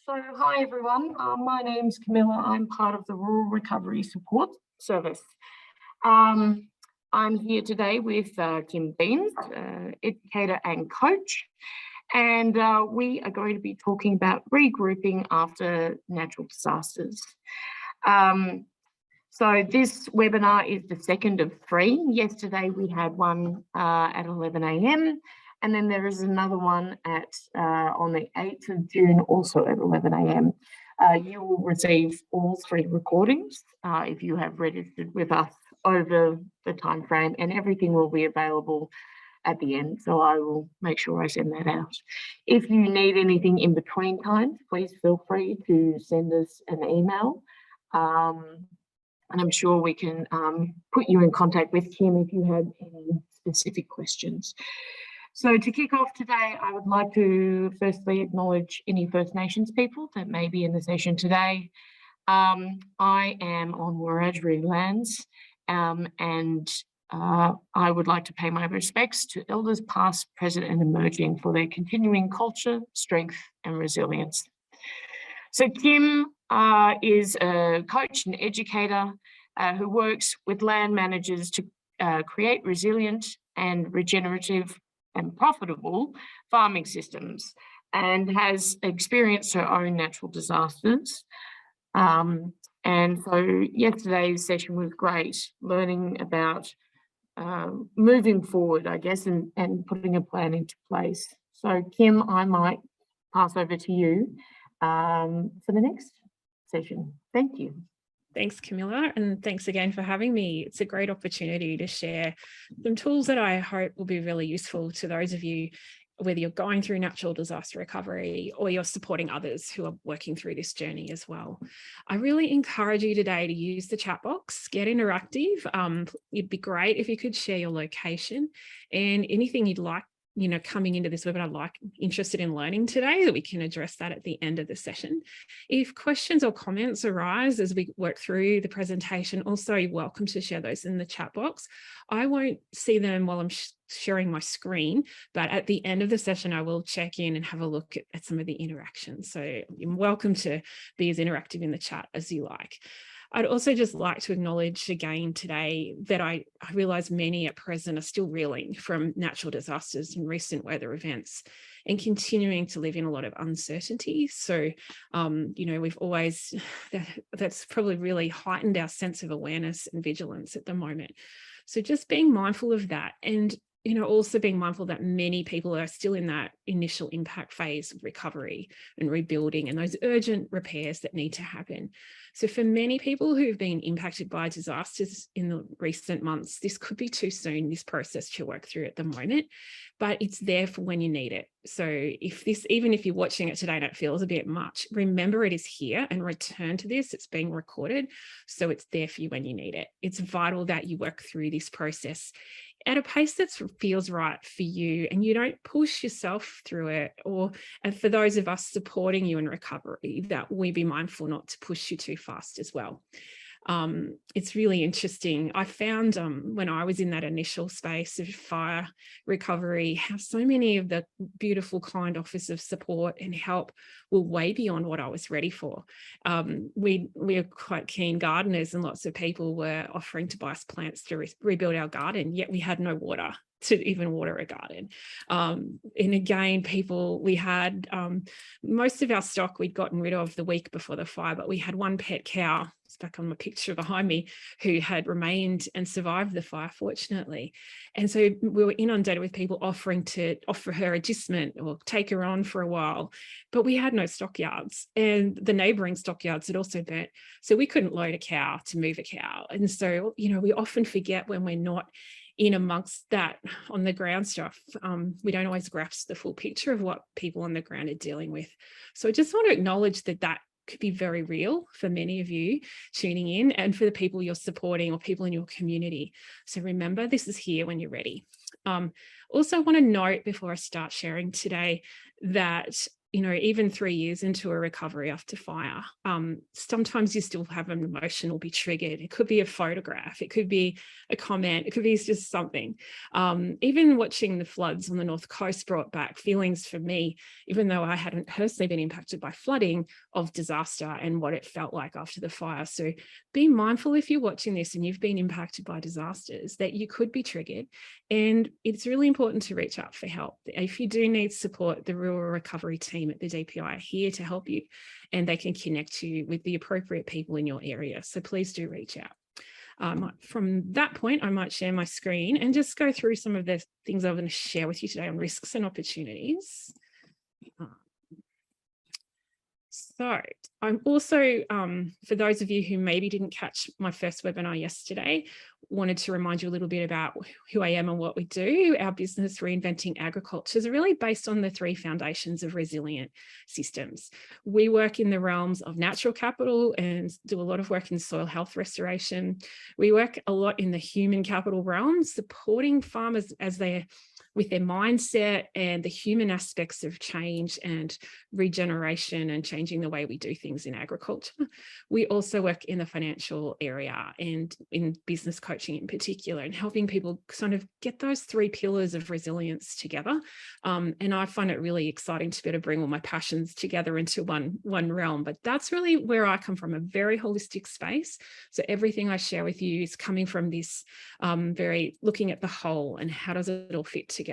So, hi everyone. My name's Camilla. I'm part of the Rural Recovery Support Service. Um, I'm here today with Kim Beans, educator and coach, and we are going to be talking about regrouping after natural disasters. So this webinar is the second of three. Yesterday we had one at 11 a.m. and then there is another one at on the 8th of June, also at 11 a.m. You will receive all three recordings if you have registered with us over the time frame, and everything will be available at the end. So I will make sure I send that out. If you need anything in between times, please feel free to send us an email. And I'm sure we can put you in contact with Kim if you have any specific questions. So to kick off today, I would like to firstly acknowledge any First Nations people that may be in the session today. I am on Wiradjuri lands, and I would like to pay my respects to elders past, present and emerging for their continuing culture, strength and resilience. So Kim is a coach and educator who works with land managers to create resilient and regenerative and profitable farming systems, and has experienced her own natural disasters. And so yesterday's session was great, learning about moving forward, I guess, and putting a plan into place. So Kim, I might pass over to you for the next session. Thank you. Thanks, Camilla, and thanks again for having me. It's a great opportunity to share some tools that I hope will be really useful to those of you, whether you're going through natural disaster recovery or you're supporting others who are working through this journey as well. I really encourage you today to use the chat box, get interactive. It'd be great if you could share your location and anything you'd like, coming into this webinar, interested in learning today, that we can address that at the end of the session. If questions or comments arise as we work through the presentation, also you're welcome to share those in the chat box. I won't see them while I'm sharing my screen, but at the end of the session, I will check in and have a look at some of the interactions. So you're welcome to be as interactive in the chat as you like. I'd also just like to acknowledge again today that I realise many at present are still reeling from natural disasters and recent weather events and continuing to live in a lot of uncertainty. So, we've always, that's probably really heightened our sense of awareness and vigilance at the moment. So just being mindful of that, and also being mindful that many people are still in that initial impact phase of recovery and rebuilding and those urgent repairs that need to happen. So for many people who've been impacted by disasters in the recent months, this could be too soon, this process to work through at the moment, but it's there for when you need it. So even if you're watching it today and it feels a bit much, remember it is here and return to this. It's being recorded, so it's there for you when you need it. It's vital that you work through this process at a pace that feels right for you and you don't push yourself through it. And for those of us supporting you in recovery, that we be mindful not to push you too fast as well. It's really interesting. I found when I was in that initial space of fire recovery, how so many of the beautiful, kind offers of support and help were way beyond what I was ready for. We are quite keen gardeners, and lots of people were offering to buy us plants to rebuild our garden, yet we had no water to even water a garden. And again, we had most of our stock we'd gotten rid of the week before the fire, but we had one pet cow, it's back on my picture behind me, who had remained and survived the fire, fortunately. And so we were inundated with people offering to offer her adjustment or take her on for a while, but we had no stockyards, and the neighbouring stockyards had also burnt. So we couldn't load a cow to move a cow. And so, we often forget when we're not in amongst that on the ground stuff, we don't always grasp the full picture of what people on the ground are dealing with. So I just want to acknowledge that could be very real for many of you tuning in, and for the people you're supporting or people in your community. So remember, this is here when you're ready. Also, I want to note before I start sharing today that even 3 years into a recovery after fire, sometimes you still have an emotion will be triggered. It could be a photograph, it could be a comment, it could be just something. Even watching the floods on the North Coast brought back feelings for me, even though I hadn't personally been impacted by flooding, of disaster and what it felt like after the fire. So be mindful if you're watching this and you've been impacted by disasters that you could be triggered. And it's really important to reach out for help. If you do need support, the Rural Recovery team at the DPI are here to help you, and they can connect you with the appropriate people in your area. So please do reach out. From that point, I might share my screen and just go through some of the things I'm going to share with you today on risks and opportunities. So I'm also, for those of you who maybe didn't catch my first webinar yesterday, wanted to remind you a little bit about who I am and what we do. Our business, Reinventing Agriculture, is really based on the 3 foundations of resilient systems. We work in the realms of natural capital and do a lot of work in soil health restoration. We work a lot in the human capital realm, supporting farmers as they with their mindset and the human aspects of change and regeneration and changing the way we do things in agriculture. We also work in the financial area and in business coaching in particular, and helping people sort of get those 3 pillars of resilience together. And I find it really exciting to be able to bring all my passions together into one realm. But that's really where I come from, a very holistic space. So everything I share with you is coming from this very looking at the whole and how does it all fit together.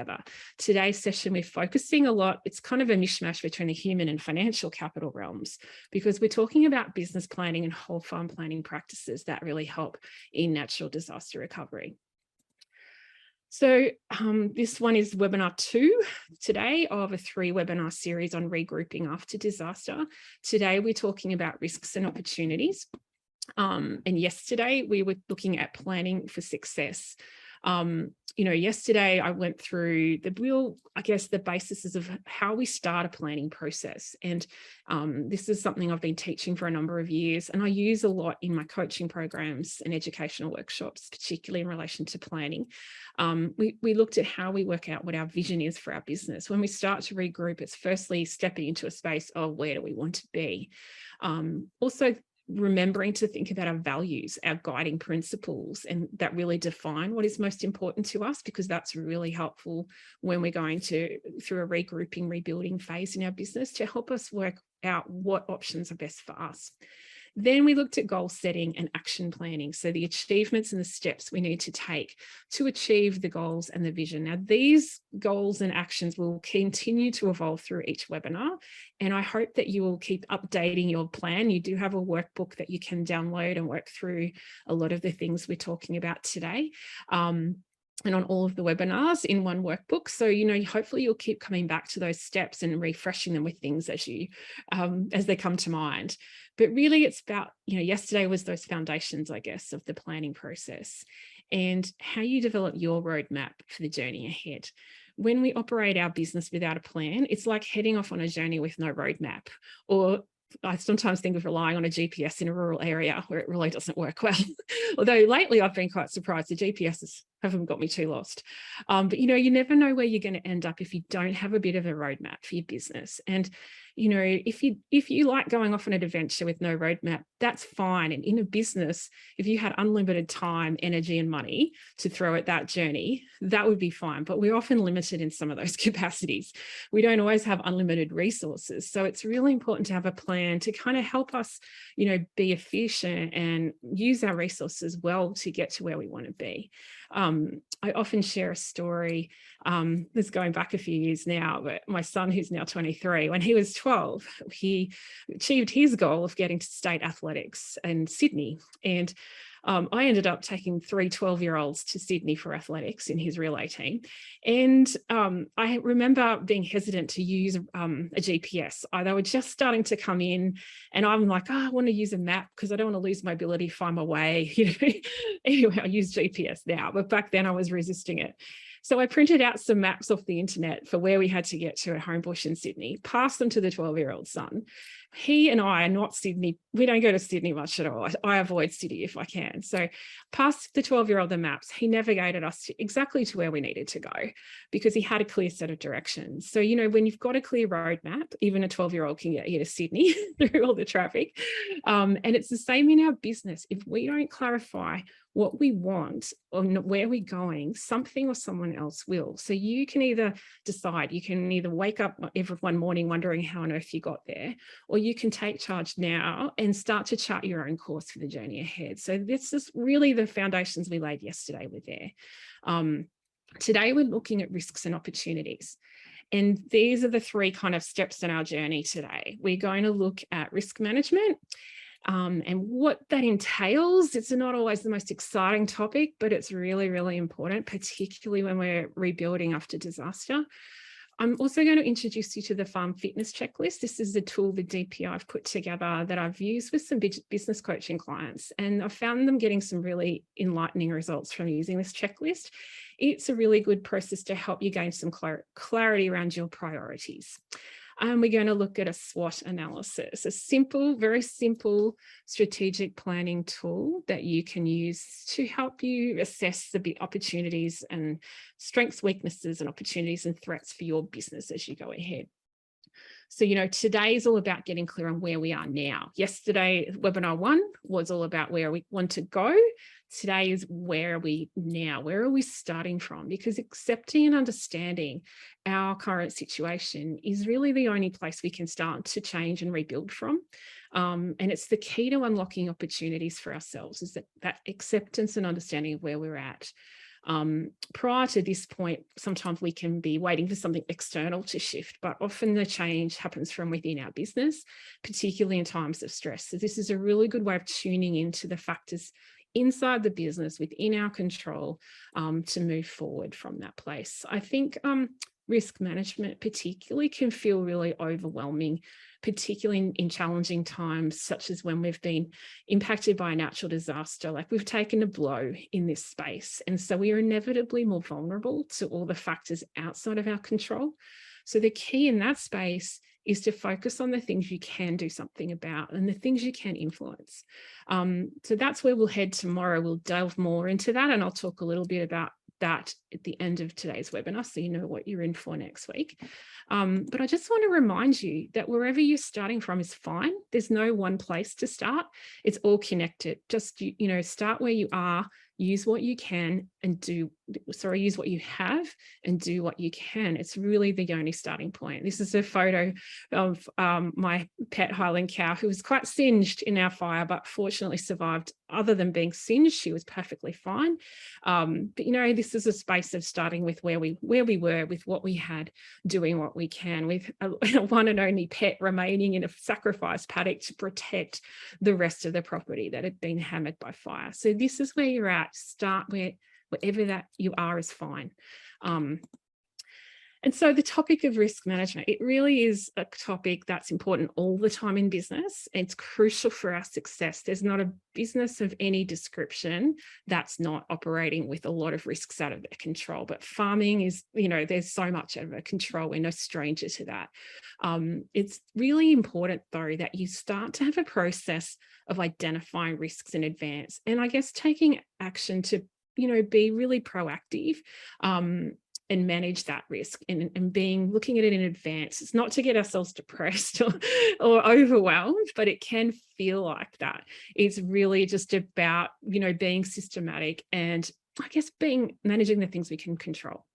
Today's session, we're focusing a lot, it's kind of a mishmash between the human and financial capital realms, because we're talking about business planning and whole farm planning practices that really help in natural disaster recovery. So this one is webinar 2 today of a 3 webinar series on regrouping after disaster. Today, we're talking about risks and opportunities. And yesterday we were looking at planning for success. Yesterday I went through the basis of how we start a planning process. And this is something I've been teaching for a number of years, and I use a lot in my coaching programs and educational workshops, particularly in relation to planning. We looked at how we work out what our vision is for our business. When we start to regroup, it's firstly stepping into a space of where do we want to be. Also, remembering to think about our values, our guiding principles, and that really define what is most important to us, because that's really helpful when we're going through a regrouping, rebuilding phase in our business to help us work out what options are best for us. Then we looked at goal setting and action planning. So the achievements and the steps we need to take to achieve the goals and the vision. Now, these goals and actions will continue to evolve through each webinar, and I hope that you will keep updating your plan. You do have a workbook that you can download and work through a lot of the things we're talking about today. And on all of the webinars in one workbook. So, hopefully you'll keep coming back to those steps and refreshing them with things as they come to mind. But really it's about, yesterday was those foundations, I guess, of the planning process and how you develop your roadmap for the journey ahead. When we operate our business without a plan, it's like heading off on a journey with no roadmap, or I sometimes think of relying on a GPS in a rural area where it really doesn't work well. Although lately I've been quite surprised, the GPSs haven't got me too lost. But you never know where you're going to end up if you don't have a bit of a roadmap for your business. And if you like going off on an adventure with no roadmap, that's fine. And in a business, if you had unlimited time, energy, and money to throw at that journey, that would be fine. But we're often limited in some of those capacities. We don't always have unlimited resources. So it's really important to have a plan to kind of help us, be efficient and use our resources well to get to where we want to be. I often share a story, this is going back a few years now, but my son, who's now 23, when he was 12, he achieved his goal of getting to state athletics in Sydney. And I ended up taking 3 12-year-olds to Sydney for athletics in his relay team. And I remember being hesitant to use a GPS. They were just starting to come in, and I'm like, I want to use a map because I don't want to lose my ability to find my way. Anyway, I use GPS now, but back then I was resisting it. So I printed out some maps off the internet for where we had to get to at Homebush in Sydney, passed them to the 12-year-old son. He and I are not Sydney we don't go to Sydney much at all. I avoid Sydney if I can. So past the 12-year-old the maps, he navigated us exactly to where we needed to go because he had a clear set of directions. So, you know, when you've got a clear roadmap, even a 12-year-old can get you to Sydney through all the traffic. And it's the same in our business. If we don't clarify what we want or where we're going, something or someone else will. So you can either decide, you can either wake up every one morning wondering how on earth you got there, or you can take charge now and start to chart your own course for the journey ahead. So this is really the foundations we laid yesterday with there. Today we're looking at risks and opportunities. And these are the three kind of steps in our journey today. We're going to look at risk management, and what that entails. It's not always the most exciting topic, but it's really, really important, particularly when we're rebuilding after disaster. I'm also going to introduce you to the farm fitness checklist. This is a tool the DPI I've put together that I've used with some business coaching clients, and I've found them getting some really enlightening results from using this checklist. It's a really good process to help you gain some clarity around your priorities. We're going to look at a SWOT analysis, a simple, very simple strategic planning tool that you can use to help you assess the opportunities and strengths, weaknesses, and opportunities and threats for your business as you go ahead. So, you know, today is all about getting clear on where we are now. Yesterday, webinar 1 was all about where we want to go. Today is where are we now? Where are we starting from? Because accepting and understanding our current situation is really the only place we can start to change and rebuild from. And it's the key to unlocking opportunities for ourselves, is that acceptance and understanding of where we're at. Prior to this point, sometimes we can be waiting for something external to shift, but often the change happens from within our business, particularly in times of stress. So this is a really good way of tuning into the factors inside the business within our control to move forward from that place. I think risk management particularly can feel really overwhelming, particularly in challenging times, such as when we've been impacted by a natural disaster. Like, we've taken a blow in this space. And so we are inevitably more vulnerable to all the factors outside of our control. So the key in that space is to focus on the things you can do something about and the things you can influence. So that's where we'll head tomorrow. We'll delve more into that, and I'll talk a little bit about that at the end of today's webinar, so you know what you're in for next week. But I just want to remind you that wherever you're starting from is fine. There's no one place to start. It's all connected. Just, you know, start where you are, use what you can and use what you have and do what you can. It's really the only starting point. This is a photo of my pet Highland cow, who was quite singed in our fire, but fortunately survived. Other than being singed, she was perfectly fine. But, you know, this is a space of starting with where we were, with what we had, doing what we can, with a one and only pet remaining in a sacrifice paddock to protect the rest of the property that had been hammered by fire. So this is where you're at. Start wherever that you are is fine. And so the topic of risk management, it really is a topic that's important all the time in business. It's crucial for our success. There's not a business of any description that's not operating with a lot of risks out of their control. But farming is, you know, there's so much out of our control. We're no stranger to that. It's really important, though, that you start to have a process of identifying risks in advance, and I guess taking action to, you know, be really proactive and manage that risk, and looking at it in advance. It's not to get ourselves depressed or overwhelmed, but it can feel like that. It's really just about, you know, being systematic and, I guess, managing the things we can control.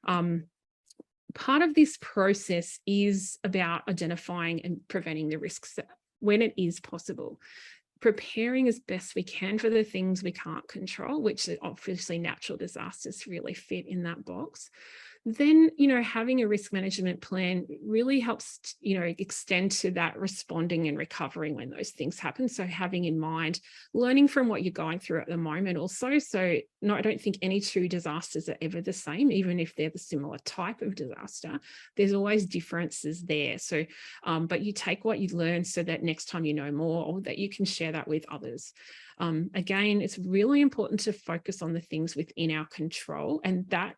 Part of this process is about identifying and preventing the risks when it is possible. Preparing as best we can for the things we can't control, which obviously natural disasters really fit in that box. Then, you know, having a risk management plan really helps, you know, extend to that responding and recovering when those things happen. So having in mind, learning from what you're going through at the moment also. So no, I don't think any two disasters are ever the same, even if they're the similar type of disaster. There's always differences there. So, but you take what you learn so that next time you know more, or that you can share that with others. Again, it's really important to focus on the things within our control, and that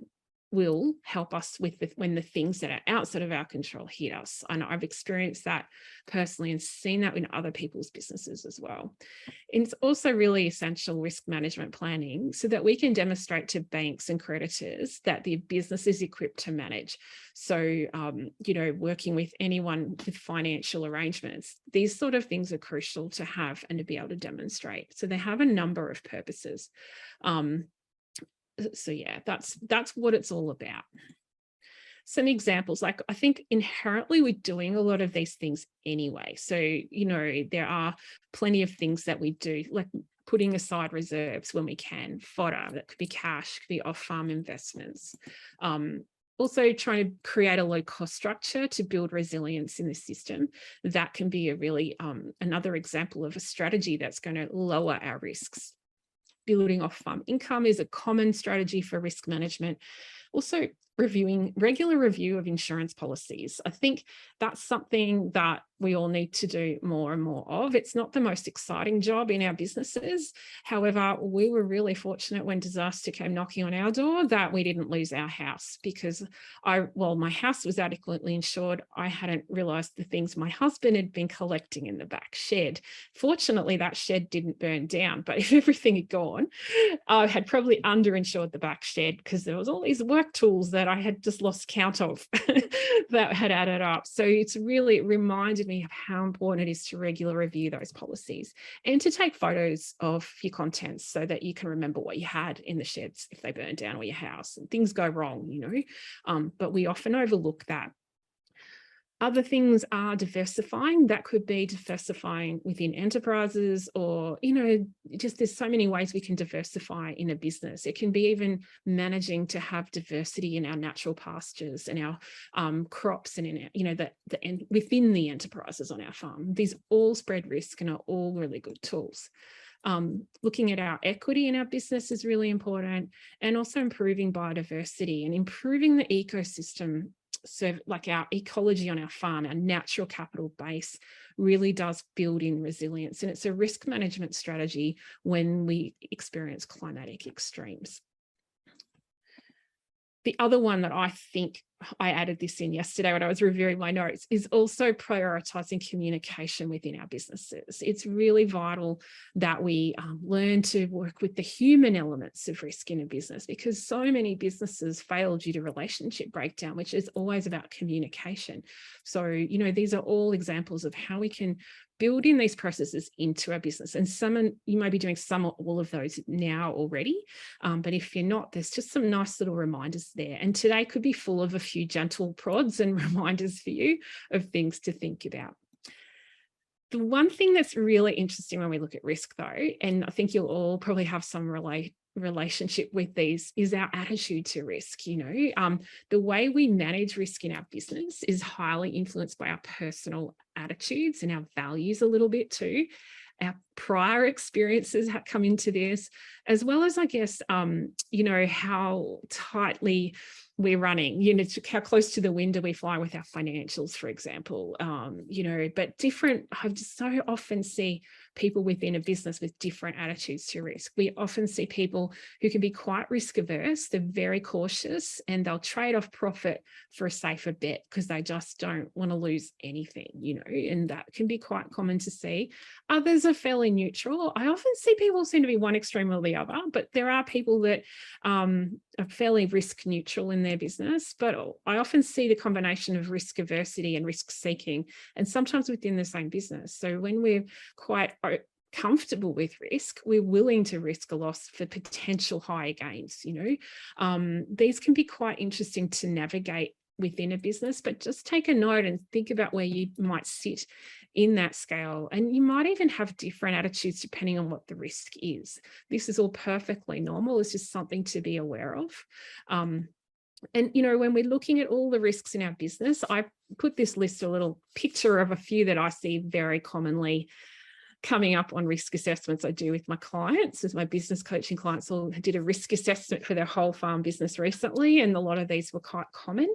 will help us with when the things that are outside of our control hit us. And I've experienced that personally and seen that in other people's businesses as well. And it's also really essential risk management planning so that we can demonstrate to banks and creditors that the business is equipped to manage. So, you know, working with anyone with financial arrangements, these sort of things are crucial to have and to be able to demonstrate. So they have a number of purposes. So yeah, that's what it's all about. Some examples, like I think inherently we're doing a lot of these things anyway. So, you know, there are plenty of things that we do, like putting aside reserves when we can, fodder, that could be cash, could be off-farm investments. Also trying to create a low cost structure to build resilience in the system. That can be a really another example of a strategy that's going to lower our risks. Building off-farm income is a common strategy for risk management. Also, regular review of insurance policies. I think that's something that we all need to do more and more of. It's not the most exciting job in our businesses. However, we were really fortunate when disaster came knocking on our door that we didn't lose our house because my house was adequately insured. I hadn't realized the things my husband had been collecting in the back shed. Fortunately, that shed didn't burn down, but if everything had gone, I had probably underinsured the back shed because there was all these work tools that I had just lost count of that had added up. So it's really reminded me of how important it is to regularly review those policies and to take photos of your contents so that you can remember what you had in the sheds if they burn down or your house and things go wrong, you know, but we often overlook that. Other things are diversifying. That could be diversifying within enterprises or, you know, just there's so many ways we can diversify in a business. It can be even managing to have diversity in our natural pastures and our crops and in our, you know, within the enterprises on our farm. These all spread risk and are all really good tools. Looking at our equity in our business is really important, and also improving biodiversity and improving the ecosystem. So like our ecology on our farm, our natural capital base really does build in resilience. And it's a risk management strategy when we experience climatic extremes. The other one that I think I added this in yesterday when I was reviewing my notes is also prioritizing communication within our businesses. It's really vital that we learn to work with the human elements of risk in a business because so many businesses fail due to relationship breakdown, which is always about communication. So, you know, these are all examples of how we can build in these processes into our business. And you may be doing some or all of those now already, but if you're not, there's just some nice little reminders there. And today could be full of a few gentle prods and reminders for you of things to think about. The one thing that's really interesting when we look at risk though, and I think you'll all probably have some relationship with these, is our attitude to risk. You know, the way we manage risk in our business is highly influenced by our personal attitudes and our values a little bit too. Our prior experiences come into this, as well as, I guess, you know, how tightly we're running, you know, how close to the wind do we fly with our financials, for example, you know, but I just so often see people within a business with different attitudes to risk. We often see people who can be quite risk averse. They're very cautious and they'll trade off profit for a safer bet because they just don't want to lose anything, you know, and that can be quite common to see. Others are fairly neutral. I often see people seem to be one extreme or the other, but there are people that are fairly risk neutral in their business, but I often see the combination of risk aversity and risk seeking, and sometimes within the same business. So when we're quite comfortable with risk, we're willing to risk a loss for potential higher gains, you know. These can be quite interesting to navigate within a business, but just take a note and think about where you might sit in that scale. And you might even have different attitudes depending on what the risk is. This is all perfectly normal. It's just something to be aware of. And, you know, when we're looking at all the risks in our business, I put this list, a little picture of a few that I see very commonly coming up on risk assessments I do with my clients. As my business coaching clients all did a risk assessment for their whole farm business recently, and a lot of these were quite common.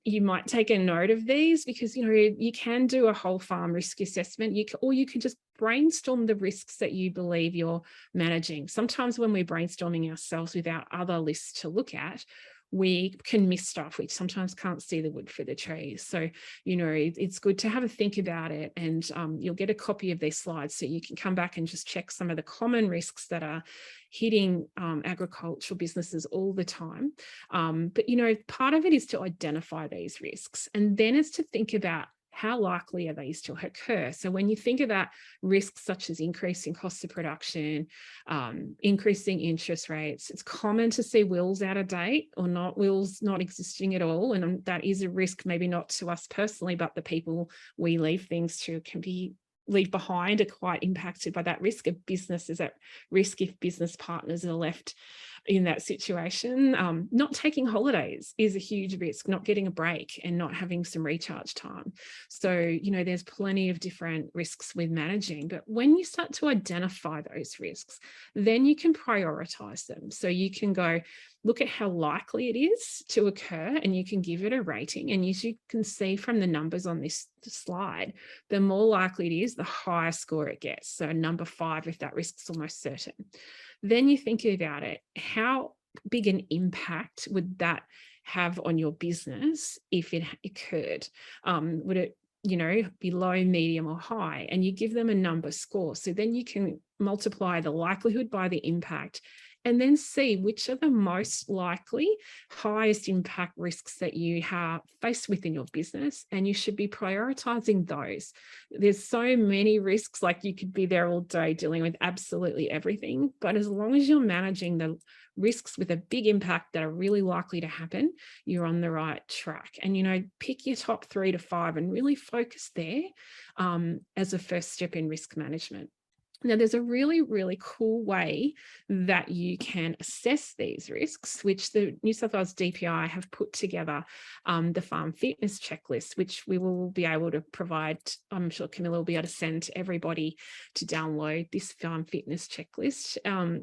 You might take a note of these because, you know, you can do a whole farm risk assessment, or you can just brainstorm the risks that you believe you're managing. Sometimes when we're brainstorming ourselves without other lists to look at, we can miss stuff. We sometimes can't see the wood for the trees. So, you know, it's good to have a think about it, and you'll get a copy of these slides so you can come back and just check some of the common risks that are hitting agricultural businesses all the time. But, you know, part of it is to identify these risks, and then it's to think about how likely are these to occur. So when you think about risks such as increasing costs of production, increasing interest rates, it's common to see wills out of date or wills not existing at all. And that is a risk, maybe not to us personally, but the people we leave things to can be leave behind are quite impacted by that risk. A business is at risk if business partners are left in that situation. Not taking holidays is a huge risk, not getting a break and not having some recharge time. So, you know, there's plenty of different risks with managing, but when you start to identify those risks, then you can prioritize them. So you can go look at how likely it is to occur, and you can give it a rating. And as you can see from the numbers on this slide, the more likely it is, the higher score it gets. So number 5, if that risk's almost certain. Then you think about it, how big an impact would that have on your business if it occurred? Would it, you know, be low, medium or high? And you give them a number score. So then you can multiply the likelihood by the impact, and then see which are the most likely, highest impact risks that you have faced within your business, and you should be prioritizing those. There's so many risks, like you could be there all day dealing with absolutely everything, but as long as you're managing the risks with a big impact that are really likely to happen, you're on the right track. And, you know, pick your top 3 to 5 and really focus there as a first step in risk management. Now, there's a really, really cool way that you can assess these risks, which the New South Wales DPI have put together, the farm fitness checklist, which we will be able to provide. I'm sure Camilla will be able to send to everybody to download this farm fitness checklist.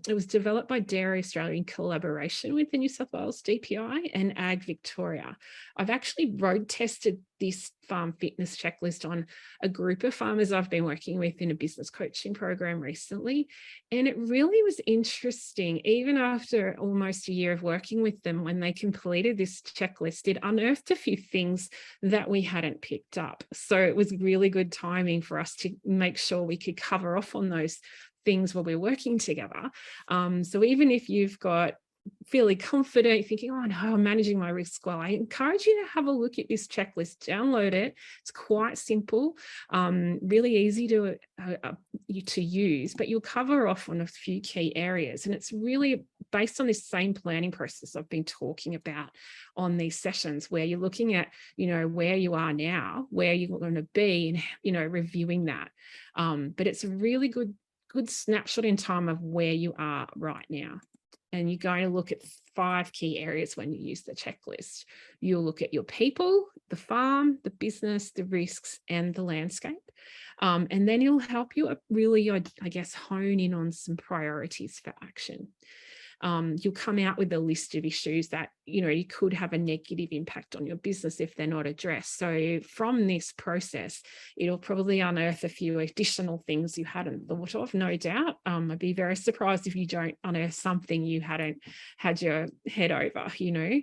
It was developed by Dairy Australia in collaboration with the New South Wales DPI and Ag Victoria. I've actually road tested this farm fitness checklist on a group of farmers I've been working with in a business coaching program recently. And it really was interesting, even after almost a year of working with them, when they completed this checklist, it unearthed a few things that we hadn't picked up. So it was really good timing for us to make sure we could cover off on those things while we're working together. So even if you've got fairly confident, thinking, oh no, I'm managing my risk well, I encourage you to have a look at this checklist, download it. It's quite simple, really easy to use, but you'll cover off on a few key areas. And it's really based on this same planning process I've been talking about on these sessions, where you're looking at, you know, where you are now, where you're going to be, and, you know, reviewing that. But it's a really good snapshot in time of where you are right now. And you're going to look at 5 key areas when you use the checklist. You'll look at your people, the farm, the business, the risks, and the landscape. And then it'll help you really, I guess, hone in on some priorities for action. You'll come out with a list of issues that, you know, you could have a negative impact on your business if they're not addressed. So from this process, it'll probably unearth a few additional things you hadn't thought of, no doubt. I'd be very surprised if you don't unearth something you hadn't had your head over, you know.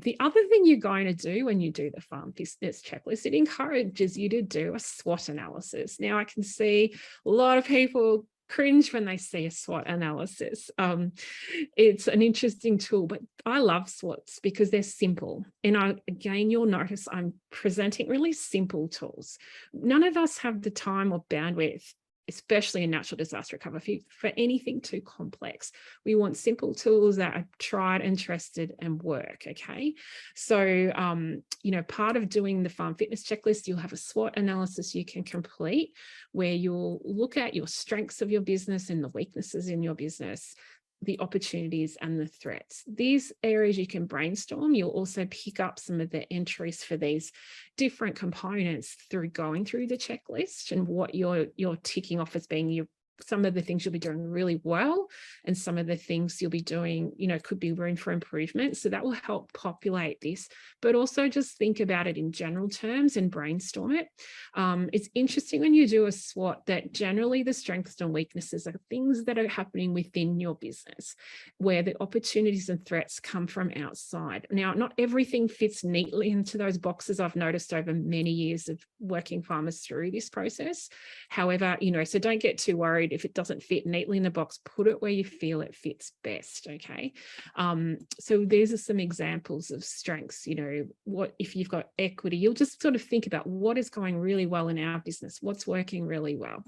The other thing you're going to do when you do the farm business checklist, it encourages you to do a SWOT analysis. Now, I can see a lot of people cringe when they see a SWOT analysis. It's an interesting tool, but I love SWOTs because they're simple. And again, you'll notice I'm presenting really simple tools. None of us have the time or bandwidth, especially in natural disaster recovery, for anything too complex. We want simple tools that are tried and trusted and work, okay? So, you know, part of doing the farm fitness checklist, you'll have a SWOT analysis you can complete, where you'll look at your strengths of your business and the weaknesses in your business, the opportunities and the threats. These areas you can brainstorm. You'll also pick up some of the entries for these different components through going through the checklist and what you're ticking off as being your some of the things you'll be doing really well, and some of the things you'll be doing, could be room for improvement. So that will help populate this, but also just think about it in general terms and brainstorm it. It's interesting when you do a SWOT that generally the strengths and weaknesses are things that are happening within your business, where the opportunities and threats come from outside. Now, not everything fits neatly into those boxes. I've noticed over many years of working farmers through this process. However, so don't get too worried if it doesn't fit neatly in the box. Put it where you feel it fits best. Okay. So these are some examples of strengths. What if you've got equity, you'll just sort of think about what is going really well in our business, what's working really well,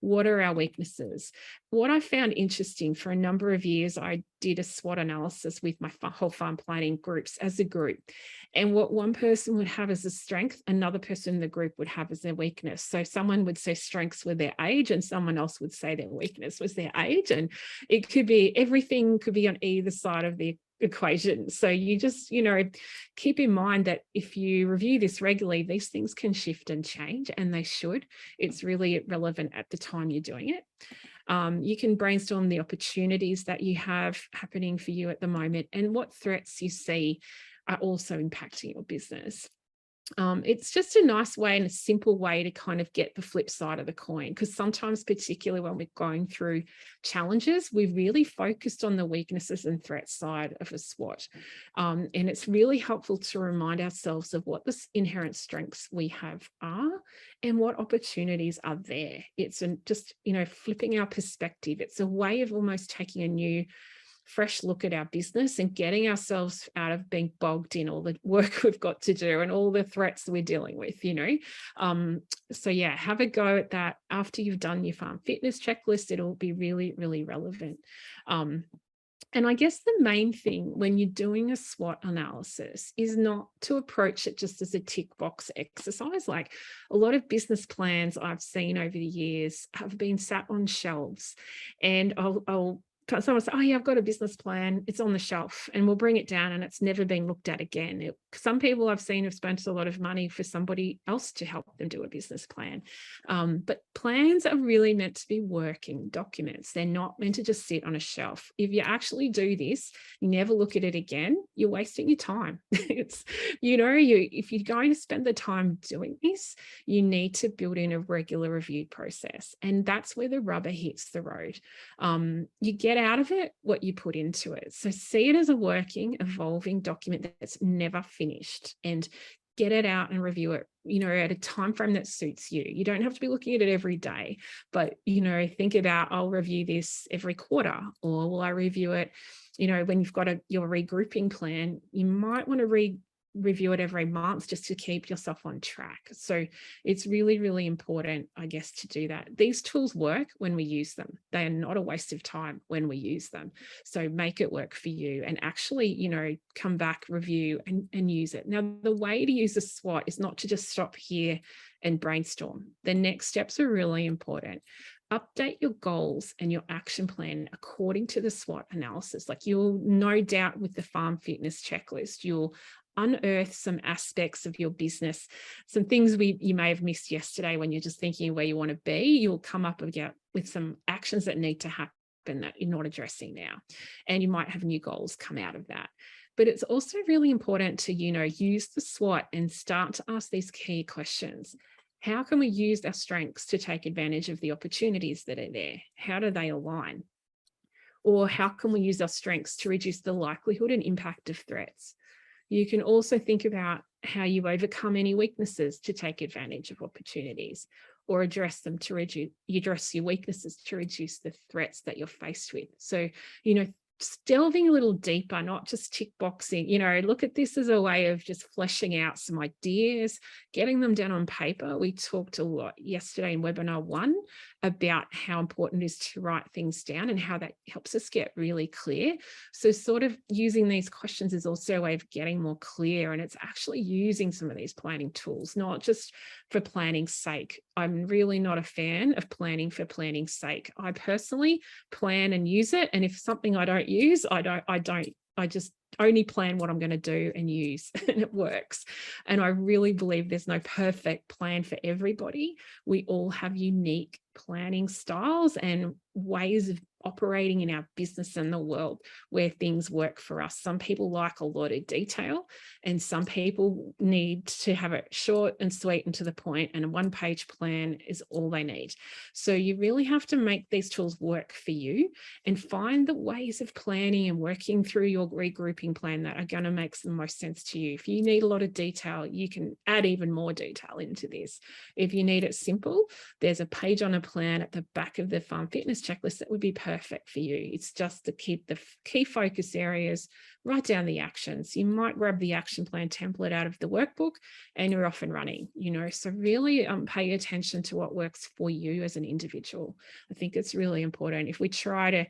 what are our weaknesses. What I found interesting, for a number of years, I did a SWOT analysis with my whole farm planning groups as a group. And what one person would have as a strength, another person in the group would have as their weakness. So someone would say strengths were their age, and someone else would say their weakness was their age. And it could be, everything could be on either side of the equation. So you just, keep in mind that if you review this regularly, these things can shift and change, and they should. It's really relevant at the time you're doing it. You can brainstorm the opportunities that you have happening for you at the moment and what threats you see are also impacting your business. It's just a nice way and a simple way to kind of get the flip side of the coin, because sometimes, particularly when we're going through challenges, we're really focused on the weaknesses and threat side of a SWOT. And it's really helpful to remind ourselves of what the inherent strengths we have are and what opportunities are there. It's just, flipping our perspective. It's a way of almost taking a new, fresh look at our business and getting ourselves out of being bogged in all the work we've got to do and all the threats we're dealing with, So yeah, have a go at that. After you've done your farm fitness checklist, it'll be really, really relevant. And I guess the main thing when you're doing a SWOT analysis is not to approach it just as a tick box exercise. Like a lot of business plans I've seen over the years have been sat on shelves, and someone say, oh yeah, I've got a business plan, it's on the shelf, and we'll bring it down and it's never been looked at again. Some people I've seen have spent a lot of money for somebody else to help them do a business plan. But plans are really meant to be working documents. They're not meant to just sit on a shelf. If you actually do this, you never look at it again, you're wasting your time. It's, if you're going to spend the time doing this, you need to build in a regular review process. And that's where the rubber hits the road. You get out of it what you put into it. So see it as a working, evolving document that's never finished, and get it out and review it, at a time frame that suits you. You don't have to be looking at it every day, but, think about, I'll review this every quarter, or will I review it, when you've got your regrouping plan, you might want to review it every month just to keep yourself on track. So it's really, really important, I guess, to do that. These tools work when we use them. They are not a waste of time when we use them. So make it work for you and actually, come back, review and use it. Now, the way to use a SWOT is not to just stop here and brainstorm. The next steps are really important. Update your goals and your action plan according to the SWOT analysis. Like you'll no doubt with the farm fitness checklist, you'll unearth some aspects of your business, some things you may have missed yesterday when you're just thinking where you want to be. You'll come up with some actions that need to happen that you're not addressing now, and you might have new goals come out of that. But it's also really important to use the SWOT and start to ask these key questions. How can we use our strengths to take advantage of the opportunities that are there? How do they align? Or how can we use our strengths to reduce the likelihood and impact of threats? You can also think about how you overcome any weaknesses to take advantage of opportunities, or address them to address your weaknesses to reduce the threats that you're faced with. So, just delving a little deeper, not just tick boxing, look at this as a way of just fleshing out some ideas, getting them down on paper. We talked a lot yesterday in webinar 1 about how important it is to write things down and how that helps us get really clear. So sort of using these questions is also a way of getting more clear, and it's actually using some of these planning tools, not just for planning's sake. I'm really not a fan of planning for planning's sake. I personally plan and use it, and if something I don't use, I just only plan what I'm going to do and use, and it works. And I really believe there's no perfect plan for everybody. We all have unique planning styles and ways of operating in our business and the world where things work for us. Some people like a lot of detail, and some people need to have it short and sweet and to the point, and a one-page plan is all they need. So you really have to make these tools work for you and find the ways of planning and working through your regrouping plan that are going to make the most sense to you. If you need a lot of detail, you can add even more detail into this. If you need it simple, there's a page on a plan at the back of the Farm Fitness checklist that would be perfect for you. It's just to keep the key focus areas, write down the actions. You might grab the action plan template out of the workbook and you're off and running, so really pay attention to what works for you as an individual. I think it's really important. If we try to,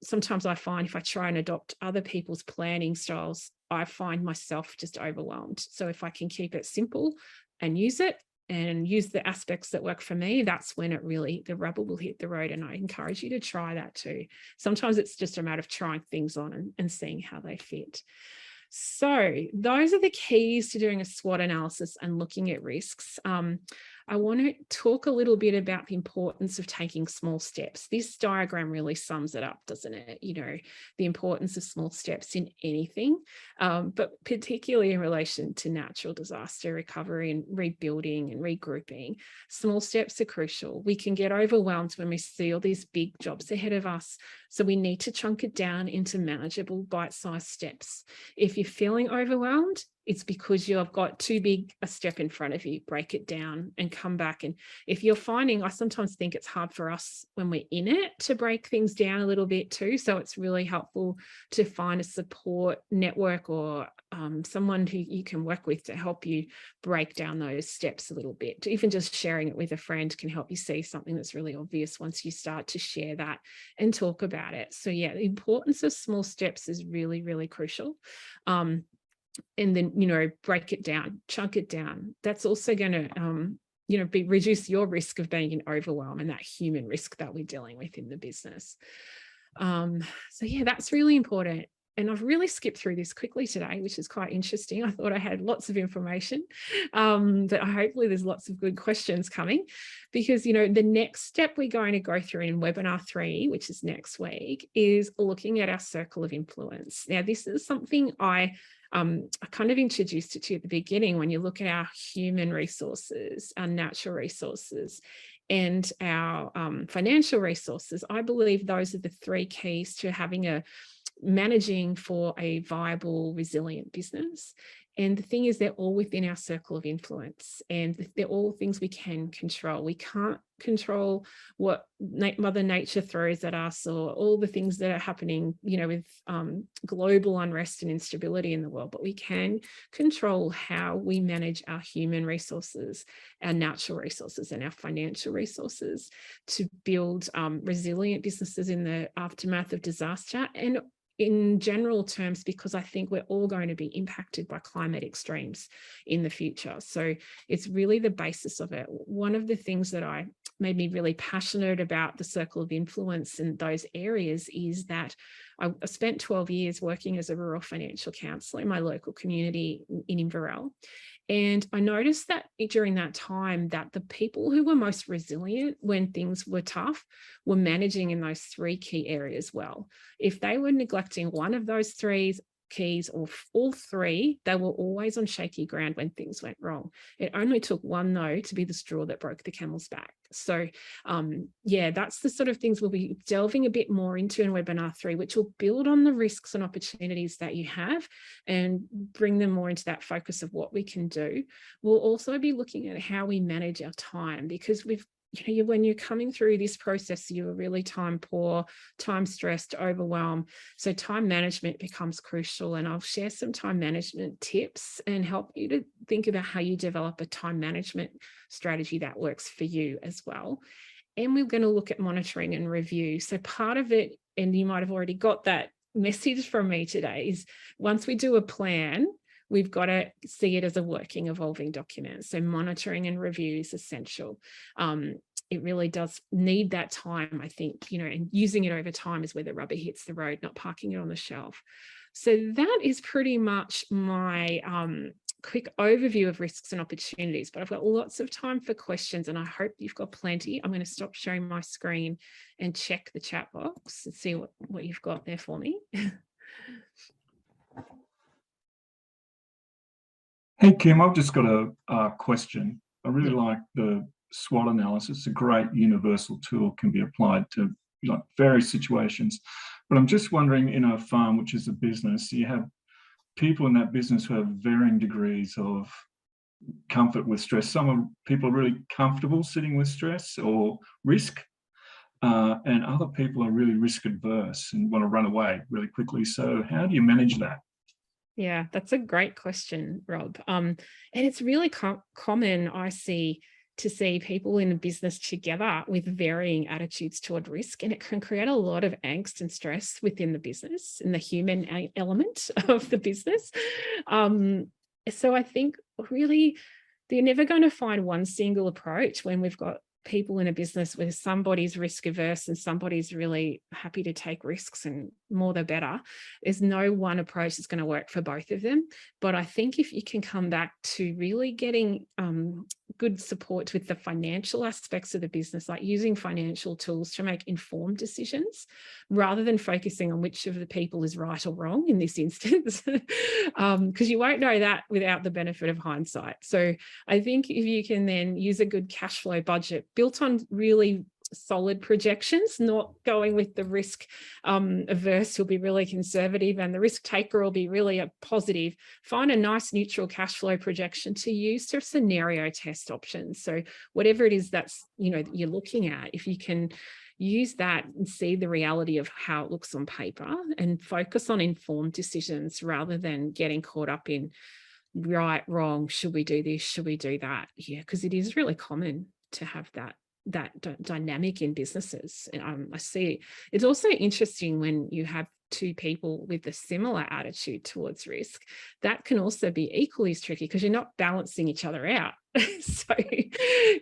sometimes I find if I try and adopt other people's planning styles, I find myself just overwhelmed. So if I can keep it simple and use it, and use the aspects that work for me, that's when the rubber will hit the road. And I encourage you to try that too. Sometimes it's just a matter of trying things on and seeing how they fit. So those are the keys to doing a SWOT analysis and looking at risks. I want to talk a little bit about the importance of taking small steps. This diagram really sums it up, doesn't it? The importance of small steps in anything, but particularly in relation to natural disaster recovery and rebuilding and regrouping. Small steps are crucial. We can get overwhelmed when we see all these big jobs ahead of us. So we need to chunk it down into manageable bite-sized steps. If you're feeling overwhelmed, it's because you've got too big a step in front of you. Break it down and come back. And if you're finding, I sometimes think it's hard for us when we're in it to break things down a little bit too. So it's really helpful to find a support network or someone who you can work with to help you break down those steps a little bit. Even just sharing it with a friend can help you see something that's really obvious once you start to share that and talk about it. So yeah, the importance of small steps is really, really crucial. And then, break it down, chunk it down. That's also going to, reduce your risk of being in overwhelm and that human risk that we're dealing with in the business. So yeah, that's really important. And I've really skipped through this quickly today, which is quite interesting. I thought I had lots of information, but hopefully there's lots of good questions coming, because, the next step we're going to go through in webinar 3, which is next week, is looking at our circle of influence. Now, this is something I kind of introduced it to you at the beginning. When you look at our human resources, our natural resources, and our financial resources, I believe those are the 3 keys to managing for a viable, resilient business. And the thing is, they're all within our circle of influence, and they're all things we can control. We can't control what Mother Nature throws at us, or all the things that are happening, with global unrest and instability in the world, but we can control how we manage our human resources, our natural resources, and our financial resources to build resilient businesses in the aftermath of disaster. And in general terms, because I think we're all going to be impacted by climate extremes in the future. So it's really the basis of it. One of the things that made me really passionate about the circle of influence in those areas is that I spent 12 years working as a rural financial counsellor in my local community in Inverell. And I noticed that during that time that the people who were most resilient when things were tough were managing in those 3 key areas well. If they were neglecting one of those 3 keys or all 3, they were always on shaky ground when things went wrong. It only took one, though, to be the straw that broke the camel's back. So yeah, that's the sort of things we'll be delving a bit more into in webinar 3, which will build on the risks and opportunities that you have and bring them more into that focus of what we can do. We'll also be looking at how we manage our time, because when you're coming through this process, you're really time poor, time stressed, overwhelmed. So time management becomes crucial. And I'll share some time management tips and help you to think about how you develop a time management strategy that works for you as well. And we're going to look at monitoring and review. So part of it, and you might have already got that message from me today, is once we do a plan, we've got to see it as a working, evolving document. So monitoring and review is essential. It really does need that time, I think, and using it over time is where the rubber hits the road, not parking it on the shelf. So that is pretty much my quick overview of risks and opportunities, but I've got lots of time for questions and I hope you've got plenty. I'm going to stop sharing my screen and check the chat box and see what you've got there for me. Hey, Kim, I've just got a question. I really like the SWOT analysis. It's a great universal tool, can be applied to various situations. But I'm just wondering, in a farm, which is a business, you have people in that business who have varying degrees of comfort with stress. People are really comfortable sitting with stress or risk, and other people are really risk adverse and want to run away really quickly. So how do you manage that? Yeah, that's a great question, Rob. And it's really common, I see, to see people in a business together with varying attitudes toward risk, and it can create a lot of angst and stress within the business and the human element of the business. So I think really they're never going to find one single approach when we've got people in a business where somebody's risk averse and somebody's really happy to take risks, and more the better. There's no one approach that's going to work for both of them. But I think if you can come back to really getting good support with the financial aspects of the business, like using financial tools to make informed decisions rather than focusing on which of the people is right or wrong in this instance, because you won't know that without the benefit of hindsight. So I think if you can then use a good cash flow budget built on really solid projections, not going with the risk averse who'll be really conservative and the risk taker will be really a positive, find a nice neutral cash flow projection to use to scenario test options. So whatever it is that's, you're looking at, if you can use that and see the reality of how it looks on paper and focus on informed decisions rather than getting caught up in right, wrong, should we do this, should we do that? Yeah, because it is really common to have that dynamic in businesses. I see it's also interesting when you have two people with a similar attitude towards risk. That can also be equally as tricky because you're not balancing each other out. So,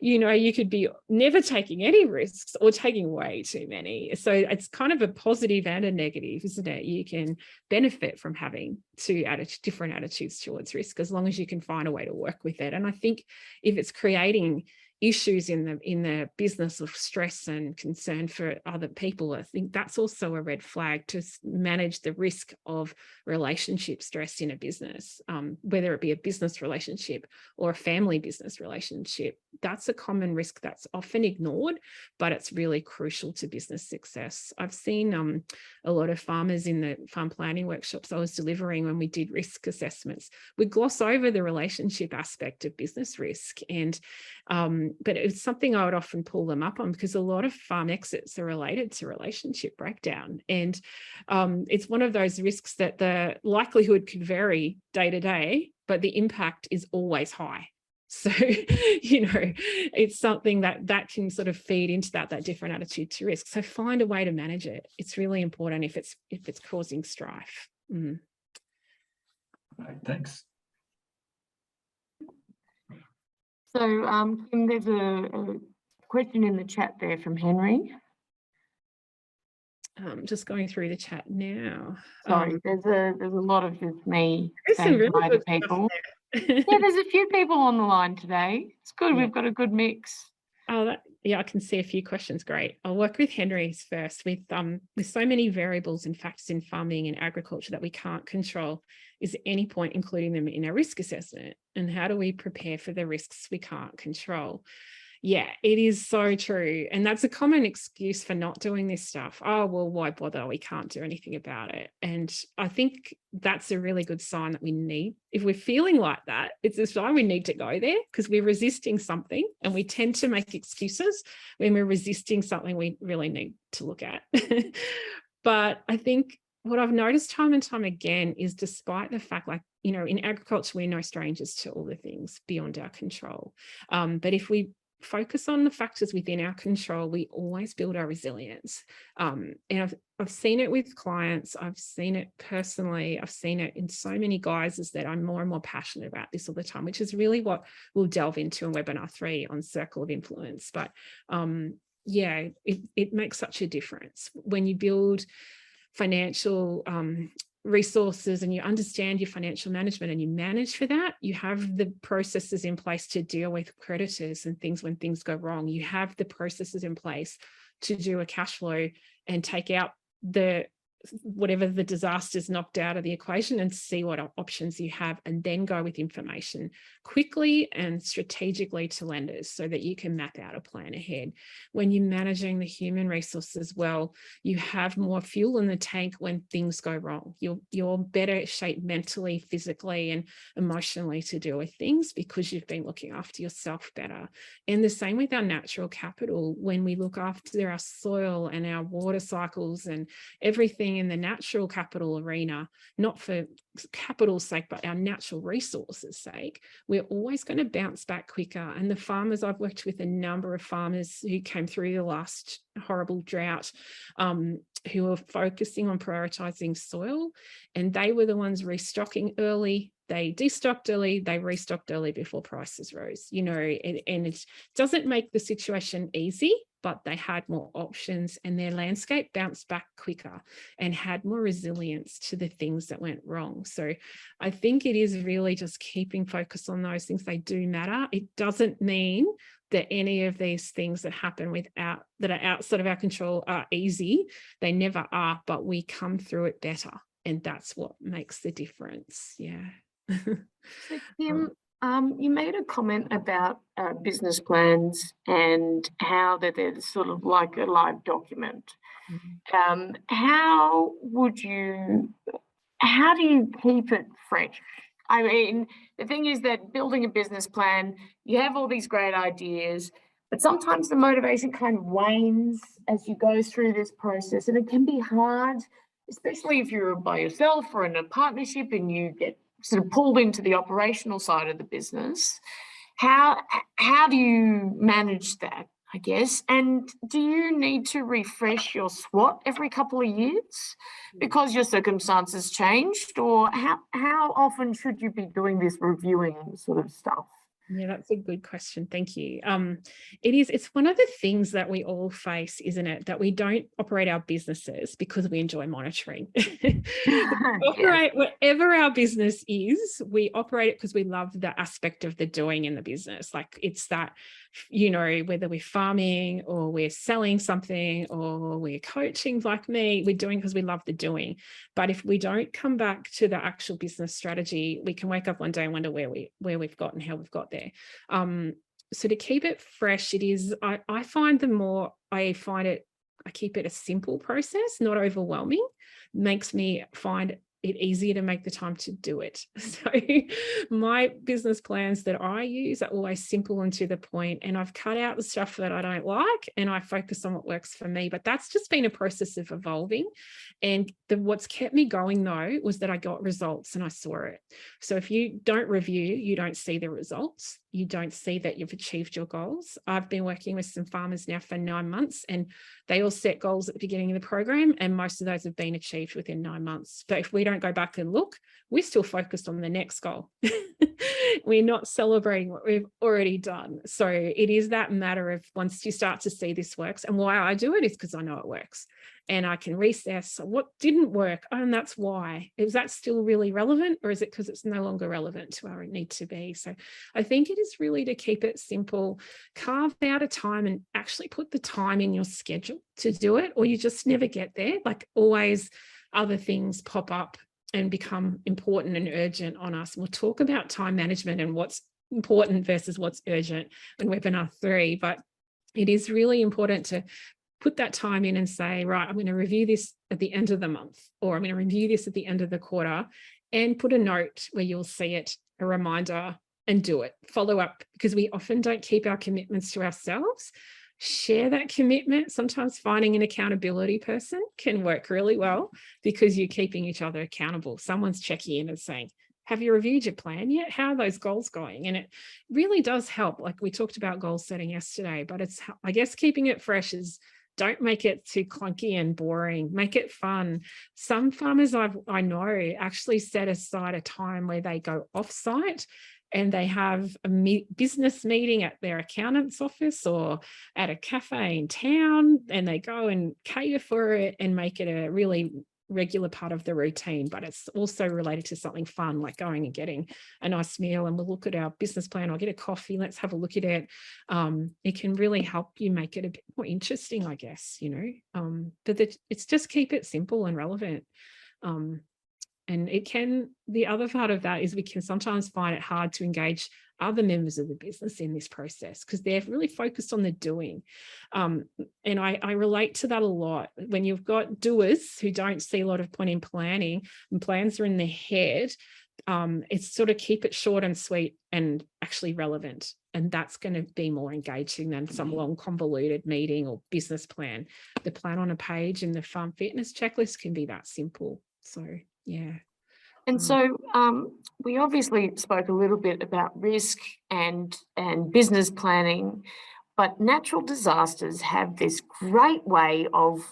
you could be never taking any risks or taking way too many. So it's kind of a positive and a negative, isn't it? You can benefit from having two different attitudes towards risk as long as you can find a way to work with it. And I think if it's creating issues in the business of stress and concern for other people, I think that's also a red flag to manage the risk of relationship stress in a business, whether it be a business relationship or a family business relationship. That's a common risk that's often ignored, but it's really crucial to business success. I've seen a lot of farmers in the farm planning workshops I was delivering when we did risk assessments, we gloss over the relationship aspect of business risk, and but it's something I would often pull them up on because a lot of farm exits are related to relationship breakdown. And it's one of those risks that the likelihood could vary day to day, but the impact is always high. So, it's something that can sort of feed into that different attitude to risk. So find a way to manage it. It's really important if it's causing strife. Right, thanks. So, Kim, there's a question in the chat there from Henry. Just going through the chat now. Sorry, there's a lot of just me saying really hi to people. Yeah, there's a few people on the line today. It's good. Yeah. We've got a good mix. Oh, yeah, I can see a few questions. Great. I'll work with Henry's first. With so many variables and factors in farming and agriculture that we can't control, is there any point including them in our risk assessment? And how do we prepare for the risks we can't control? Yeah, it is so true. And that's a common excuse for not doing this stuff. Oh, well, why bother? We can't do anything about it. And I think that's a really good sign that we need, if we're feeling like that, it's a sign we need to go there because we're resisting something, and we tend to make excuses when we're resisting something we really need to look at. But I think what I've noticed time and time again is, despite the fact, in agriculture, we're no strangers to all the things beyond our control. But if we focus on the factors within our control, we always build our resilience. And I've seen it with clients. I've seen it personally. I've seen it in so many guises that I'm more and more passionate about this all the time, which is really what we'll delve into in webinar 3 on Circle of Influence. But it makes such a difference when you build financial resources and you understand your financial management and you manage for that, you have the processes in place to deal with creditors and things when things go wrong. You have the processes in place to do a cash flow and take out the whatever the disaster's knocked out of the equation and see what options you have, and then go with information quickly and strategically to lenders so that you can map out a plan ahead. When you're managing the human resources well, you have more fuel in the tank when things go wrong. You're better shaped mentally, physically, and emotionally to deal with things because you've been looking after yourself better. And the same with our natural capital. When we look after our soil and our water cycles and everything in the natural capital arena, not for capital's sake, but our natural resources sake, we're always going to bounce back quicker. And the farmers, I've worked with a number of farmers who came through the last horrible drought, who are focusing on prioritizing soil, and they were the ones restocking early. They destocked early, they restocked early before prices rose, and it doesn't make the situation easy, but they had more options and their landscape bounced back quicker and had more resilience to the things that went wrong. So I think it is really just keeping focus on those things. They do matter. It doesn't mean that any of these things that happen that are outside of our control are easy. They never are, but we come through it better. And that's what makes the difference. Yeah. So Kim, you made a comment about business plans and how that they're sort of like a live document. Mm-hmm. How do you keep it fresh? I mean, the thing is that building a business plan, you have all these great ideas, but sometimes the motivation kind of wanes as you go through this process, and it can be hard, especially if you're by yourself or in a partnership and you get sort of pulled into the operational side of the business. How do you manage that, I guess? And do you need to refresh your SWOT every couple of years because your circumstances changed? Or how often should you be doing this reviewing sort of stuff? Yeah, that's a good question. Thank you. It's one of the things that we all face, isn't it? That we don't operate our businesses because we enjoy monitoring. Operate whatever our business is, we operate it because we love the aspect of the doing in the business. Like it's that, whether we're farming or we're selling something or we're coaching like me, we're doing because we love the doing. But if we don't come back to the actual business strategy, we can wake up one day and wonder where we've got and how we've got there. So to keep it fresh, I find I keep it a simple process, not overwhelming. Makes me find it easier to make the time to do it. So my business plans that I use are always simple and to the point, and I've cut out the stuff that I don't like and I focus on what works for me. But that's just been a process of evolving. And what's kept me going though was that I got results and I saw it. So if you don't review, you don't see the results. You don't see that you've achieved your goals. I've been working with some farmers now for 9 months, and they all set goals at the beginning of the program, and most of those have been achieved within 9 months. But if we don't go back and look, we're still focused on the next goal. We're not celebrating what we've already done. So it is that matter of once you start to see this works, and why I do it is because I know it works. And I can reassess what didn't work. Oh, and that's why. Is that still really relevant, or is it because it's no longer relevant to where it needs to be? So I think it is really to keep it simple, carve out a time and actually put the time in your schedule to do it, or you just never get there. Like always other things pop up and become important and urgent on us. And we'll talk about time management and what's important versus what's urgent in webinar 3, but it is really important to put that time in and say, right, I'm going to review this at the end of the month, or I'm going to review this at the end of the quarter, and put a note where you'll see it, a reminder, and do it. Follow up, because we often don't keep our commitments to ourselves. Share that commitment. Sometimes finding an accountability person can work really well because you're keeping each other accountable. Someone's checking in and saying, have you reviewed your plan yet? How are those goals going? And it really does help. Like we talked about goal setting yesterday, but it's, I guess, keeping it fresh is, don't make it too clunky and boring. Make it fun. Some farmers I know actually set aside a time where they go off-site and they have a business meeting at their accountant's office or at a cafe in town, and they go and cater for it and make it a really regular part of the routine, but it's also related to something fun, like going and getting a nice meal, and we'll look at our business plan, I'll get a coffee, let's have a look at it. It can really help you make it a bit more interesting, I guess, but it's just keep it simple and relevant. And the other part of that is we can sometimes find it hard to engage other members of the business in this process because they're really focused on the doing. And I relate to that a lot. When you've got doers who don't see a lot of point in planning and plans are in their head, it's sort of keep it short and sweet and actually relevant. And that's going to be more engaging than some long convoluted meeting or business plan. The plan on a page and the fun fitness checklist can be that simple. So, yeah. And so we obviously spoke a little bit about risk and business planning, but natural disasters have this great way of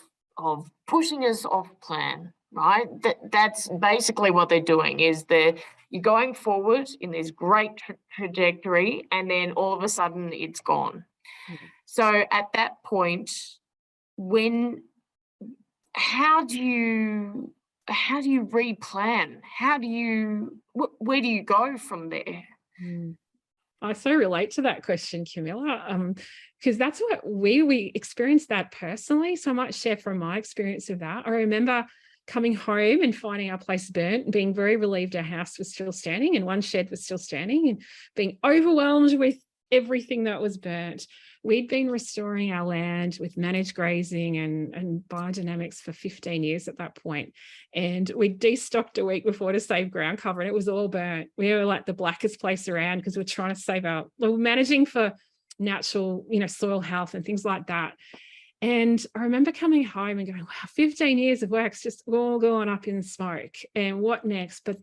pushing us off plan, right? That's basically what they're doing, is you're going forward in this great trajectory, and then all of a sudden it's gone. Mm-hmm. So at that point, how do you replan? Where do you go from there? I so relate to that question, Camilla, because that's what we experienced that personally. So I might share from my experience of that. I remember coming home and finding our place burnt and being very relieved our house was still standing and one shed was still standing, and being overwhelmed with everything that was burnt. We'd been restoring our land with managed grazing and biodynamics for 15 years at that point. And we destocked a week before to save ground cover, and it was all burnt. We were like the blackest place around because we're trying to we're managing for natural, soil health and things like that. And I remember coming home and going, wow, 15 years of work's just all gone up in smoke. And what next? But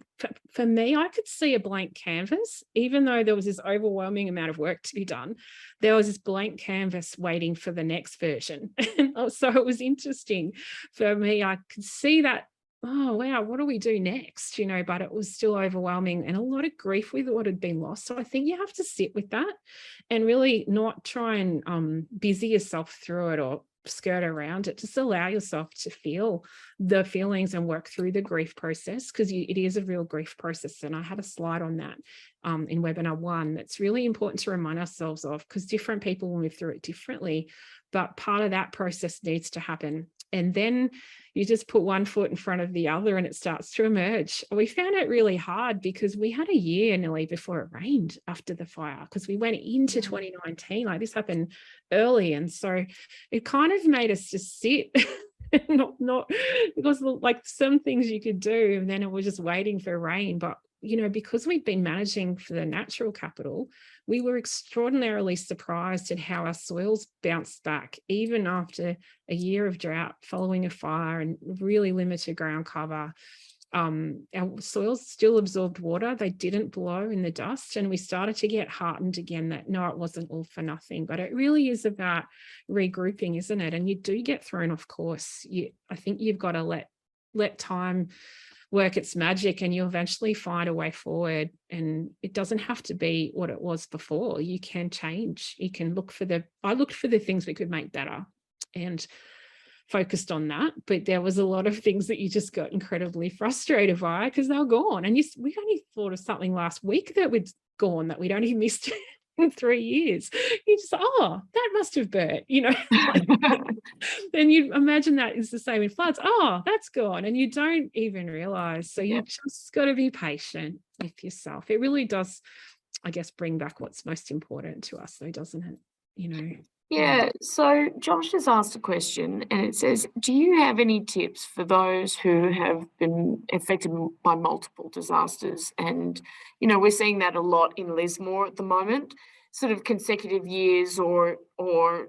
for me, I could see a blank canvas. Even though there was this overwhelming amount of work to be done, there was this blank canvas waiting for the next version. So it was interesting for me. I could see that, oh, wow, what do we do next? But it was still overwhelming and a lot of grief with what had been lost. So I think you have to sit with that and really not try and busy yourself through it or skirt around it. Just allow yourself to feel the feelings and work through the grief process, because it is a real grief process. And I had a slide on that in webinar 1 that's really important to remind ourselves of, because different people will move through it differently, but part of that process needs to happen. And then you just put one foot in front of the other and it starts to emerge. We found it really hard because we had a year nearly before it rained after the fire, because we went into 2019, like this happened early. And so it kind of made us just sit, not because like some things you could do, and then it was just waiting for rain. But because we've been managing for the natural capital, we were extraordinarily surprised at how our soils bounced back, even after a year of drought following a fire and really limited ground cover. Our soils still absorbed water. They didn't blow in the dust. And we started to get heartened again that, no, it wasn't all for nothing. But it really is about regrouping, isn't it? And you do get thrown off course. I think you've got to let time work its magic, and you eventually find a way forward. And it doesn't have to be what it was before. You can change. You can I looked for the things we could make better and focused on that. But there was a lot of things that you just got incredibly frustrated by because they were gone. And we only thought of something last week that we'd gone that we'd only missed in 3 years. You just, that must have burnt, Then you imagine that is the same in floods. That's gone. And you don't even realize. So you just got to be patient with yourself. It really does, I guess, bring back what's most important to us, though, doesn't it? Yeah, so Josh has asked a question and it says, do you have any tips for those who have been affected by multiple disasters? And, we're seeing that a lot in Lismore at the moment, sort of consecutive years or 2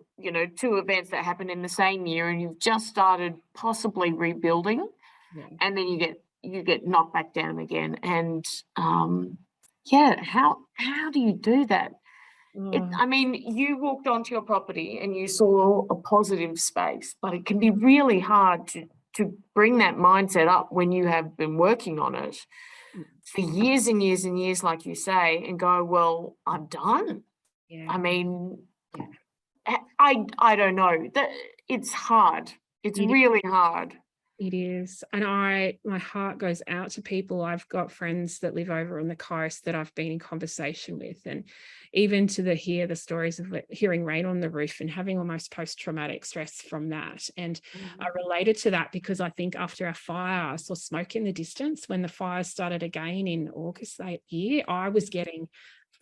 events that happen in the same year, and you've just started possibly rebuilding, and then you get knocked back down again. And how do you do that? You walked onto your property and you saw a positive space, but it can be really hard to bring that mindset up when you have been working on it for years and years and years, like you say, and go, well, I'm done. Yeah. I don't know. It's hard. It's really hard. It is. And my heart goes out to people. I've got friends that live over on the coast that I've been in conversation with, and even to hear the stories of hearing rain on the roof and having almost post-traumatic stress from that. And I related to that because I think after our fire, I saw smoke in the distance. When the fire started again in August that year, I was getting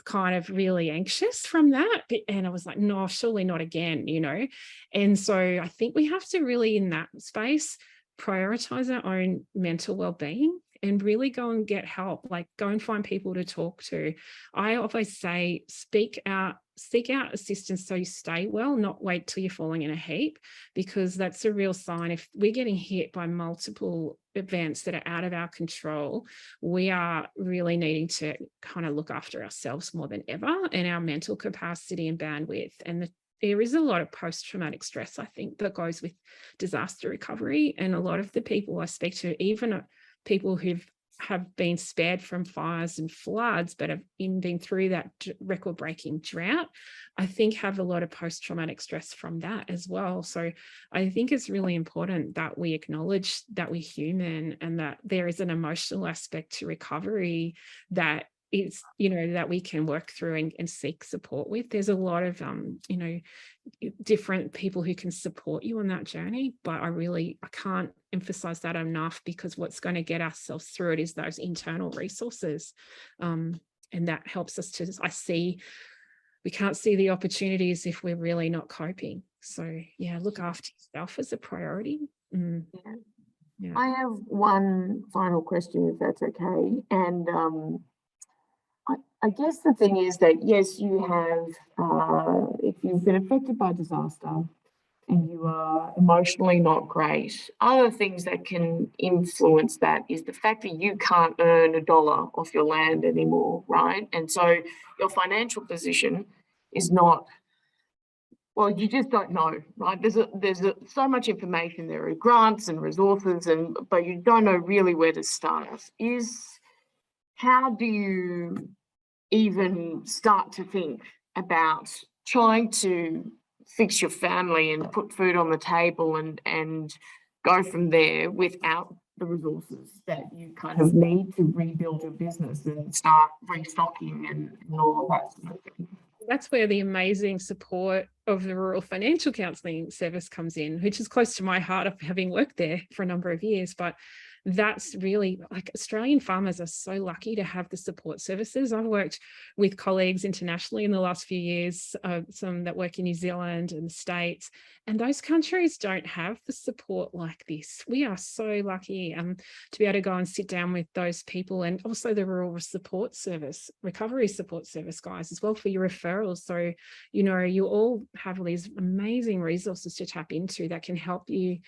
kind of really anxious from that, and I was like, no, surely not again, you know. And so I think we have to really, in that space, prioritize our own mental well-being and really go and get help, like go and find people to talk to. I always say, seek out assistance so you stay well, not wait till you're falling in a heap, because that's a real sign. If we're getting hit by multiple events that are out of our control, we are really needing to kind of look after ourselves more than ever, and our mental capacity and bandwidth. And there is a lot of post-traumatic stress, I think, that goes with disaster recovery. And a lot of the people I speak to, even people who have been spared from fires and floods, but have been through that record-breaking drought, I think have a lot of post-traumatic stress from that as well. So I think it's really important that we acknowledge that we're human and that there is an emotional aspect to recovery that it's, you know, that we can work through and seek support with. There's a lot of, you know, different people who can support you on that journey, but I can't emphasize that enough, because what's going to get ourselves through it is those internal resources. And that helps us to, we can't see the opportunities if we're really not coping. So yeah, look after yourself as a priority. Yeah. I have one final question, if that's okay. And I guess the thing is that, yes, you have, if you've been affected by disaster and you are emotionally not great, other things that can influence that is the fact that you can't earn $1 off your land anymore, right? And so your financial position is not, well, you just don't know, right? There's so much information. There are grants and resources, but you don't know really where to start. How do you even start to think about trying to fix your family and put food on the table and go from there without the resources that you kind of need to rebuild your business and start restocking and all of that sort of thing? That's where the amazing support of the Rural Financial Counselling Service comes in, which is close to my heart of having worked there for a number of years. But that's really, like, Australian farmers are so lucky to have the support services. I've worked with colleagues internationally in the last few years, some that work in New Zealand and the States, and those countries don't have the support like this. We are so lucky to be able to go and sit down with those people, and also the Rural Support Service, Recovery Support Service guys as well, for your referrals. So, you know, you all have these amazing resources to tap into that can help you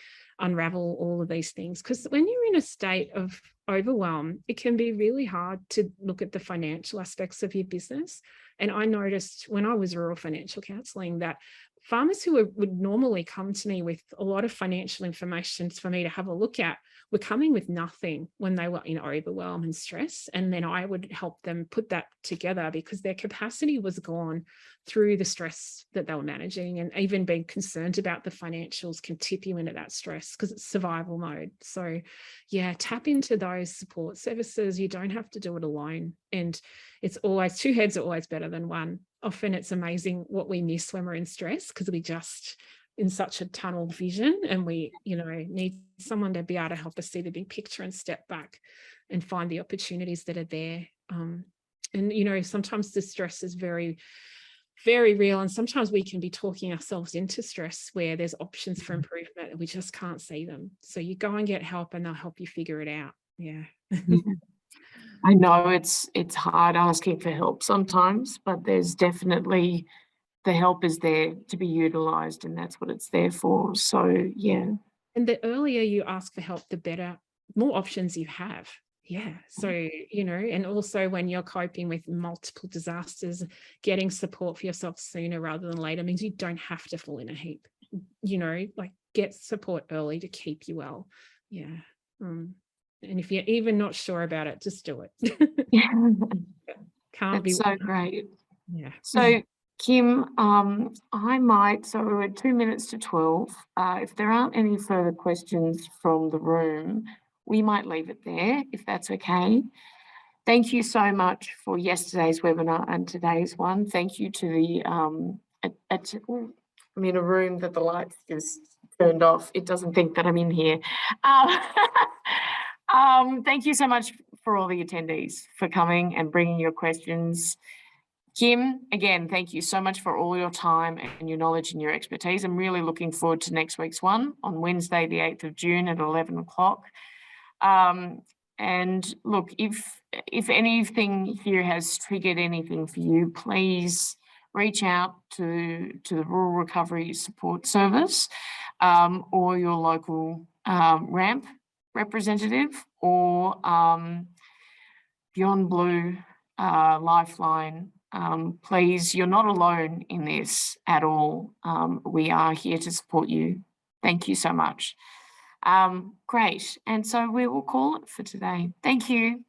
unravel all of these things. Because when you're in a state of overwhelm, it can be really hard to look at the financial aspects of your business. And I noticed when I was rural financial counselling that farmers who would normally come to me with a lot of financial information for me to have a look at were coming with nothing when they were in overwhelm and stress. And then I would help them put that together, because their capacity was gone through the stress that they were managing, and even being concerned about the financials can tip you into that stress because it's survival mode. So yeah, tap into those support services. You don't have to do it alone. And it's always, two heads are always better than one. Often it's amazing what we miss when we're in stress, because we just in such a tunnel vision, and we, you know, need someone to be able to help us see the big picture and step back and find the opportunities that are there. And, you know, sometimes the stress is very, very real. And sometimes we can be talking ourselves into stress where there's options for improvement and we just can't see them. So you go and get help and they'll help you figure it out. Yeah. I know it's hard asking for help sometimes, but there's definitely, the help is there to be utilised, and that's what it's there for. So yeah. And the earlier you ask for help, the better, more options you have. Yeah. So, you know, and also when you're coping with multiple disasters, getting support for yourself sooner rather than later means you don't have to fall in a heap. You know, like, get support early to keep you well. Yeah. And if you're even not sure about it, just do it. Yeah. Can't be so great. Yeah. So Kim, I might, so we're 2 minutes to 12. If there aren't any further questions from the room, we might leave it there, if that's okay. Thank you so much for yesterday's webinar and today's one. Thank you to the, I'm in a room that the lights just turned off. It doesn't think that I'm in here. Thank you so much for all the attendees for coming and bringing your questions. Kim, again, thank you so much for all your time and your knowledge and your expertise. I'm really looking forward to next week's one on Wednesday, the 8th of June at 11 o'clock. And look, if anything here has triggered anything for you, please reach out to the Rural Recovery Support Service or your local RAMP representative or Beyond Blue Lifeline. Please, you're not alone in this at all. We are here to support you. Thank you so much. Great. And so we will call it for today. Thank you.